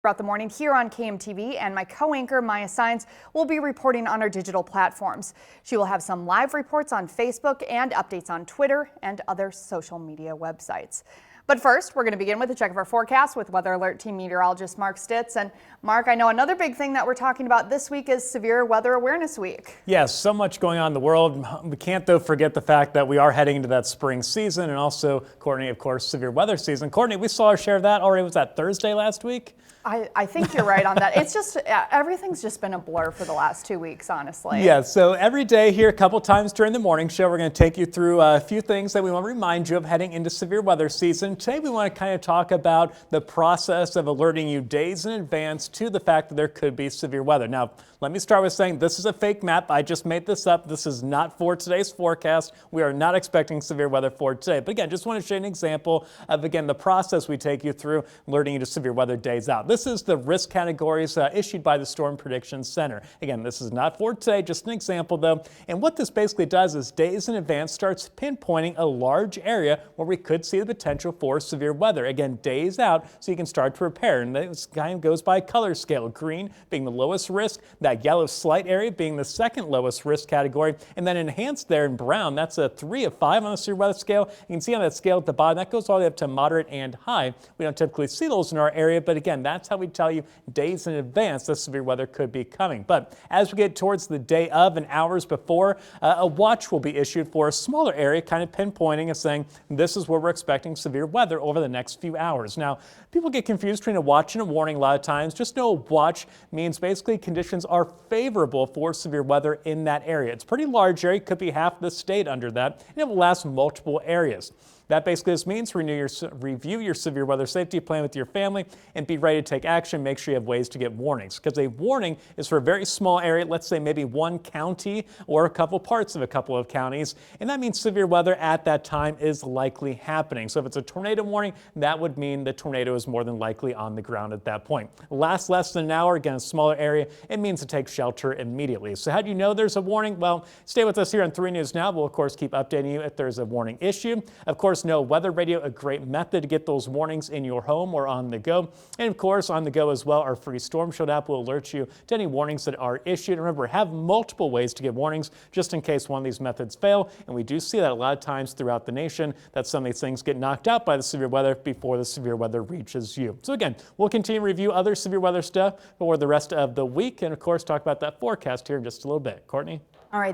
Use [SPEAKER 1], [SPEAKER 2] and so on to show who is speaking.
[SPEAKER 1] Throughout the morning here on KMTV, and my co-anchor Maya Sines will be reporting on our digital platforms. She will have some live reports on Facebook and updates on Twitter and other social media websites. But first, we're going to begin with a check of our forecast with Weather Alert Team Meteorologist Mark Stitz. And Mark, I know another big thing that we're talking about this week is Severe Weather Awareness Week.
[SPEAKER 2] Yes, so much going on in the world. We can't, though, forget the fact that we are heading into that spring season and also, Courtney, of course, severe weather season. Courtney, we saw our share of that already. Was that Thursday last week?
[SPEAKER 1] I think you're right on that. It's just, everything's just been a blur for the last 2 weeks, honestly.
[SPEAKER 2] Yeah, so every day here, a couple times during the morning show, we're going to take you through a few things that we want to remind you of heading into severe weather season. Today, we want to kind of talk about the process of alerting you days in advance to the fact that there could be severe weather. Now, let me start with saying this is a fake map. I just made this up. This is not for today's forecast. We are not expecting severe weather for today. But again, just want to show you an example of, again, the process we take you through alerting you to severe weather days out. This is the risk categories issued by the Storm Prediction Center. Again, this is not for today, just an example though. And what this basically does is days in advance starts pinpointing a large area where we could see the potential for severe weather. Again, days out, so you can start to prepare. And this kind of goes by color scale. Green being the lowest risk, that yellow slight area being the second lowest risk category, and then enhanced there in brown, that's a 3 of 5 on the severe weather scale. You can see on that scale at the bottom, that goes all the way up to moderate and high. We don't typically see those in our area, but again, that's how we tell you days in advance that severe weather could be coming. But as we get towards the day of and hours before, a watch will be issued for a smaller area, kind of pinpointing and saying this is where we're expecting severe weather over the next few hours. Now, people get confused between a watch and a warning a lot of times. Just know a watch means basically conditions are favorable for severe weather in that area. It's a pretty large area, could be half the state under that, and it will last multiple areas. That basically just means review your severe weather safety plan with your family and be ready to take action. Make sure you have ways to get warnings, because a warning is for a very small area, let's say maybe one county or a couple parts of a couple of counties, and that means severe weather at that time is likely happening. So if it's a tornado warning, that would mean the tornado is more than likely on the ground at that point. Lasts less than an hour, again, a smaller area, it means to take shelter immediately. So how do you know there's a warning? Well, stay with us here on 3 News Now. We'll, of course, keep updating you if there's a warning issue. Of course, know weather radio, a great method to get those warnings in your home or on the go. And of course, on the go as well, our free Storm Shield app will alert you to any warnings that are issued. Remember, have multiple ways to get warnings just in case one of these methods fail. And we do see that a lot of times throughout the nation, that some of these things get knocked out by the severe weather before the severe weather reaches you. So again, we'll continue to review other severe weather stuff for the rest of the week. And of course, talk about that forecast here in just a little bit. Courtney?
[SPEAKER 1] All right.